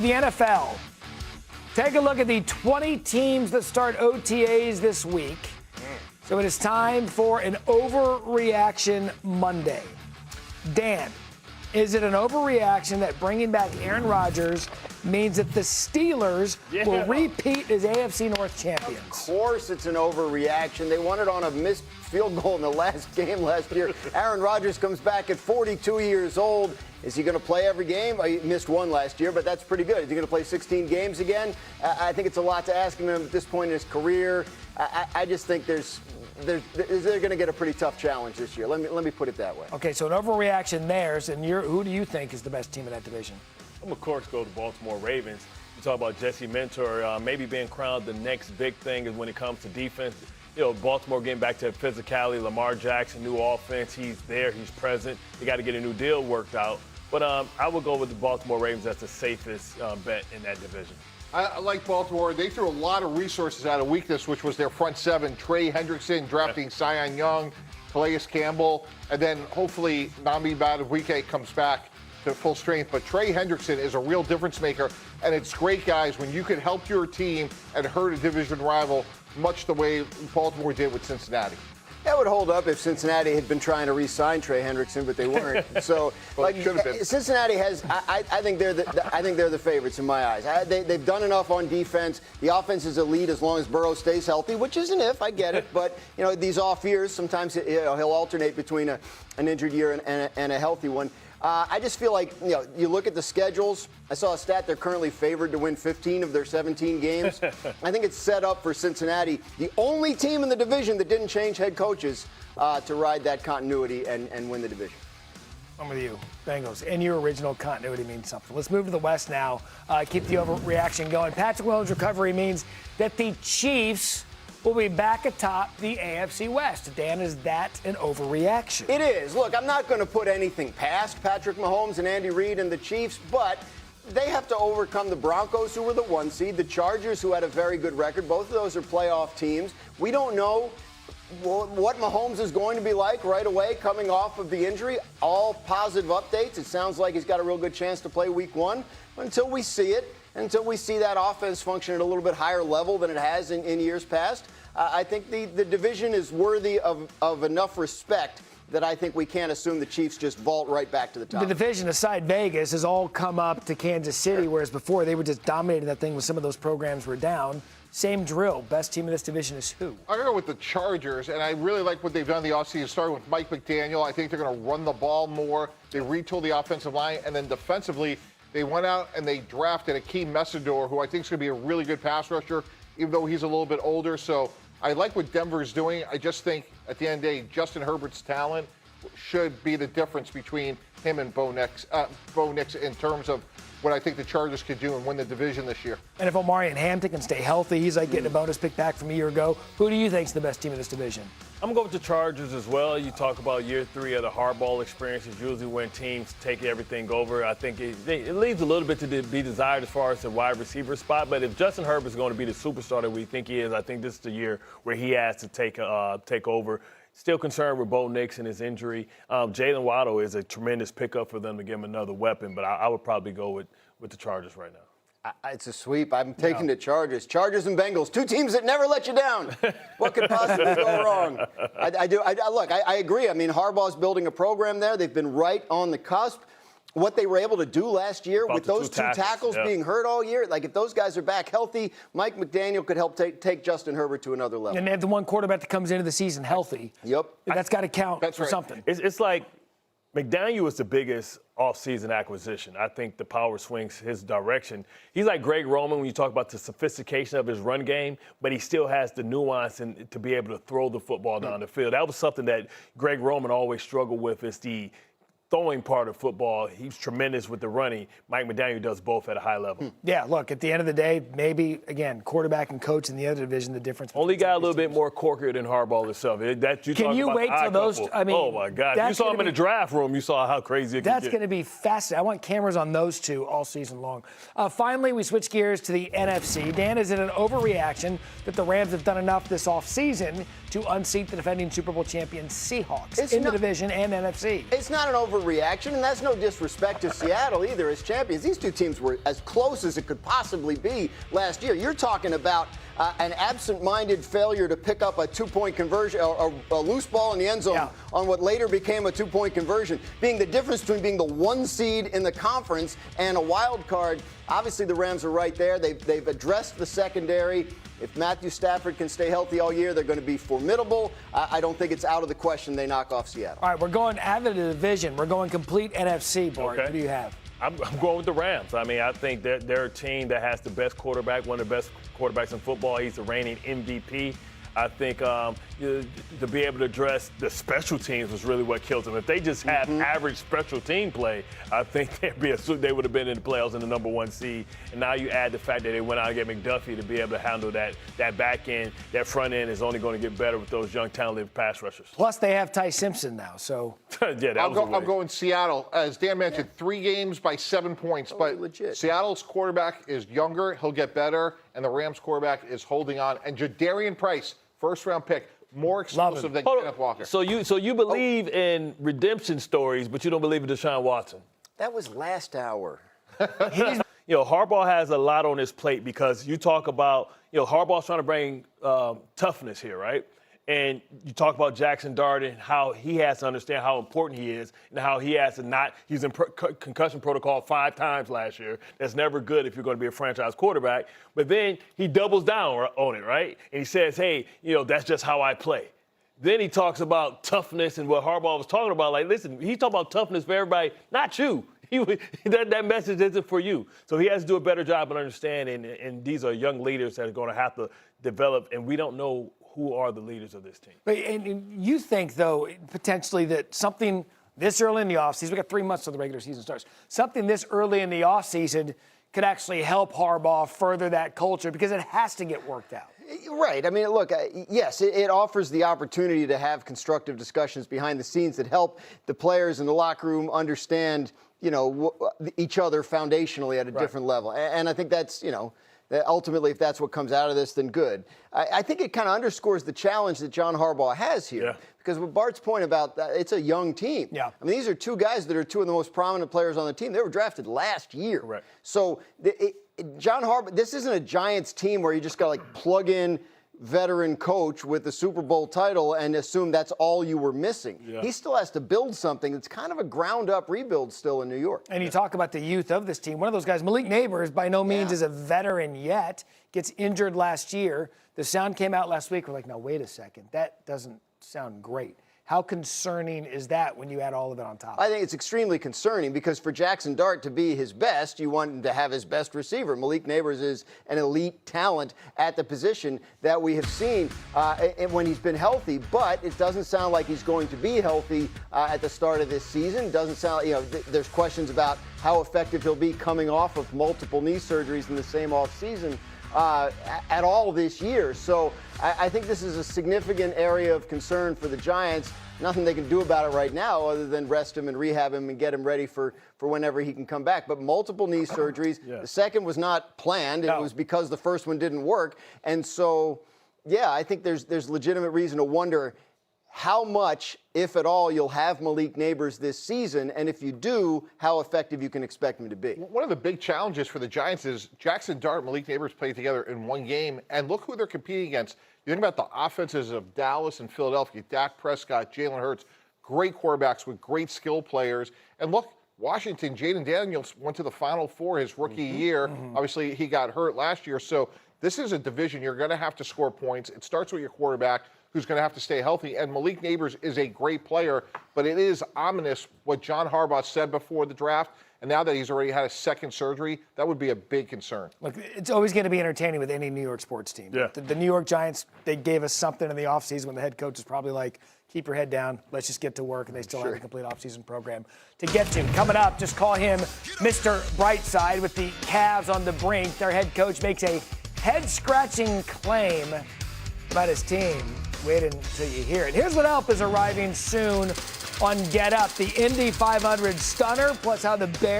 The NFL. Take a look at the 20 teams that start OTAs this week. So it is time for an overreaction Monday. Dan, is it an overreaction that bringing back Aaron Rodgers means that the Steelers will repeat as AFC North champions? Of course it's an overreaction. They won it on a missed field goal in the last game last year. Aaron Rodgers comes back at 42 years old. Is he going to play every game? He missed one last year, but that's pretty good. Is he going to play 16 games again? I think it's a lot to ask him at this point in his career. I just think they're going to get a pretty tough challenge this year. Let me put it that way. Okay, so an overreaction theirs, and who do you think is the best team in that division? I'm, of course, go to Baltimore Ravens. You talk about Jesse Mentor, maybe being crowned the next big thing is when it comes to defense. You know, Baltimore getting back to physicality, Lamar Jackson, new offense. He's there. He's present. They got to get a new deal worked out. But I would go with the Baltimore Ravens as the safest bet in that division. I like Baltimore. They threw a lot of resources out of weakness, which was their front seven. Trey Hendrickson drafting Sion Young, Calais Campbell, and then hopefully Nami Madubuike comes back to full strength. But Trey Hendrickson is a real difference maker, and it's great, guys, when you can help your team and hurt a division rival, much the way Baltimore did with Cincinnati. That would hold up if Cincinnati had been trying to re-sign Trey Hendrickson, but they weren't. So, well, Cincinnati has. I think they're the favorites in my eyes. They've done enough on defense. The offense is elite as long as Burrow stays healthy, which is an if. I get it, but these off years sometimes he'll alternate between an injured year and a healthy one. I just feel like, you look at the schedules. I saw a stat they're currently favored to win 15 of their 17 games. I think it's set up for Cincinnati, the only team in the division that didn't change head coaches, to ride that continuity and win the division. I'm with you, Bengals. And your original continuity means something. Let's move to the West now. Keep the overreaction going. Patrick Mahomes' recovery means that the Chiefs will be back atop the AFC West. Dan, is that an overreaction? It is. Look, I'm not going to put anything past Patrick Mahomes and Andy Reid and the Chiefs, but they have to overcome the Broncos, who were the 1 seed, the Chargers, who had a very good record. Both of those are playoff teams. We don't know what Mahomes is going to be like right away coming off of the injury. All positive updates. It sounds like he's got a real good chance to play week 1. Until we see it, until we see that offense function at a little bit higher level than it has in years past, I think the division is worthy of enough respect that I think we can't assume the Chiefs just vault right back to the top. The division, aside Vegas, has all come up to Kansas City, whereas before they were just dominating that thing when some of those programs were down. Same drill. Best team in this division is who? I go with the Chargers, and I really like what they've done in the offseason, starting with Mike McDaniel. I think they're going to run the ball more. They retooled the offensive line, and then defensively, they went out and they drafted Akeem Messidor, who I think is going to be a really good pass rusher, even though he's a little bit older. So I like what Denver's doing. I just think at the end of the day, Justin Herbert's talent should be the difference between him and Bo Nix in terms of what I think the Chargers could do and win the division this year. And if Omarion Hampton can stay healthy, he's like getting a bonus pick back from a year ago. Who do you think is the best team in this division? I'm going to go with the Chargers as well. You talk about year 3 of the hardball experience is usually when teams take everything over. I think it leaves a little bit to be desired as far as the wide receiver spot. But if Justin Herbert is going to be the superstar that we think he is, I think this is the year where he has to take over. Still concerned with Bo Nix and his injury. Jalen Waddle is a tremendous pickup for them to give him another weapon, but I would probably go with the Chargers right now. It's a sweep. I'm taking the Chargers. Chargers and Bengals, 2 teams that never let you down. What could possibly go wrong? I agree. I mean, Harbaugh's building a program there. They've been right on the cusp. What they were able to do last year with those 2 tackles being hurt all year, like if those guys are back healthy, Mike McDaniel could help take Justin Herbert to another level. And they have the one quarterback that comes into the season healthy. Yep. That's got to count for something. It's like McDaniel is the biggest offseason acquisition. I think the power swings his direction. He's like Greg Roman when you talk about the sophistication of his run game, but he still has the nuance to be able to throw the football down the field. That was something that Greg Roman always struggled with, is the throwing part of football. He's tremendous with the running. Mike McDaniel does both at a high level. Yeah, look, at the end of the day, maybe, again, quarterback and coach in the other division, the difference. Only got a little bit more corker than Harbaugh himself. Can you wait till those? I mean, oh, my God. You saw him in the draft room. You saw how crazy it could get. That's going to be fascinating. I want cameras on those 2 all season long. Finally, we switch gears to the NFC. Dan, is it an overreaction that the Rams have done enough this offseason to unseat the defending Super Bowl champion Seahawks in the division and NFC? It's not an overreaction. overreaction, and that's no disrespect to Seattle either as champions. These two teams were as close as it could possibly be last year. You're talking about an absent-minded failure to pick up a two-point conversion, or a loose ball in the end zone on what later became a two-point conversion, being the difference between being the 1 seed in the conference and a wild card. Obviously, the Rams are right there. They've addressed the secondary. If Matthew Stafford can stay healthy all year, they're going to be formidable. I don't think it's out of the question they knock off Seattle. All right, we're going out of the division. We're going complete NFC, Bart. Okay. Who do you have? I'm going with the Rams. I mean, I think they're a team that has the best quarterback, one of the best quarterbacks in football. He's the reigning MVP. I think to be able to address the special teams was really what killed them. If they just had average special team play, I think they would have been in the playoffs in the number 1 seed. And now you add the fact that they went out and get McDuffie to be able to handle that back end. That front end is only going to get better with those young, talented pass rushers. Plus, they have Ty Simpson now, so. Yeah, I'm going Seattle. As Dan mentioned, 3 games by 7 points. But legit. Seattle's quarterback is younger. He'll get better. And the Rams quarterback is holding on. And Jadarian Price, first-round pick, more explosive than Kenneth Walker. So you believe in redemption stories, but you don't believe in Deshaun Watson? That was last hour. Harbaugh has a lot on his plate because you talk about, Harbaugh's trying to bring toughness here, right? And you talk about Jackson Dart and how he has to understand how important he is and how he has to not – he's in concussion protocol 5 times last year. That's never good if you're going to be a franchise quarterback. But then he doubles down on it, right? And he says, hey, that's just how I play. Then he talks about toughness and what Harbaugh was talking about. Like, listen, he's talking about toughness for everybody, not you. That message isn't for you. So he has to do a better job of understanding, and these are young leaders that are going to have to develop, and we don't know who are the leaders of this team. And you think, though, potentially that something this early in the offseason, we got 3 months till the regular season starts, something this early in the offseason could actually help Harbaugh further that culture because it has to get worked out. Right. I mean, look, yes, it offers the opportunity to have constructive discussions behind the scenes that help the players in the locker room understand, each other foundationally at a different level. And I think that's, ultimately, if that's what comes out of this, then good. I think it kind of underscores the challenge that John Harbaugh has here. Yeah. Because with Bart's point about it's a young team. Yeah. I mean, these are 2 guys that are 2 of the most prominent players on the team. They were drafted last year. Right. So John Harbaugh, this isn't a Giants team where you just got to plug in veteran coach with the Super Bowl title and assume that's all you were missing. Yeah. He still has to build something that's kind of a ground-up rebuild still in New York. And you talk about the youth of this team. One of those guys, Malik Neighbors, by no means is a veteran yet, gets injured last year. The sound came out last week. We're like, now, wait a second. That doesn't sound great. How concerning is that when you add all of it on top? I think it's extremely concerning because for Jackson Dart to be his best, you want him to have his best receiver. Malik Neighbors is an elite talent at the position that we have seen when he's been healthy, but it doesn't sound like he's going to be healthy at the start of this season. It doesn't sound, there's questions about how effective he'll be coming off of multiple knee surgeries in the same offseason. At all this year. So I think this is a significant area of concern for the Giants. Nothing they can do about it right now other than rest him and rehab him and get him ready for whenever he can come back. But multiple knee surgeries. The second was not planned. It was because the first one didn't work. And so, I think there's legitimate reason to wonder how much, if at all, you'll have Malik Neighbors this season, and if you do, how effective you can expect him to be. One of the big challenges for the Giants is Jackson Dart and Malik Neighbors played together in one game, and look who they're competing against. You think about the offenses of Dallas and Philadelphia, Dak Prescott, Jalen Hurts, great quarterbacks with great skill players. And look, Washington, Jaden Daniels went to the Final Four his rookie year. Obviously, he got hurt last year, so this is a division you're going to have to score points. It starts with your quarterback, who's going to have to stay healthy. And Malik Neighbors is a great player, but it is ominous what John Harbaugh said before the draft. And now that he's already had a second surgery, that would be a big concern. Look, it's always going to be entertaining with any New York sports team. Yeah. The New York Giants, they gave us something in the offseason when the head coach is probably like, keep your head down, let's just get to work, and they still have a complete offseason program to get to. Coming up, just call him Mr. Brightside with the Cavs on the brink. Their head coach makes a head-scratching claim about his team. Wait until you hear it. Here's what else is arriving soon on Get Up. The Indy 500 stunner, plus how the Bears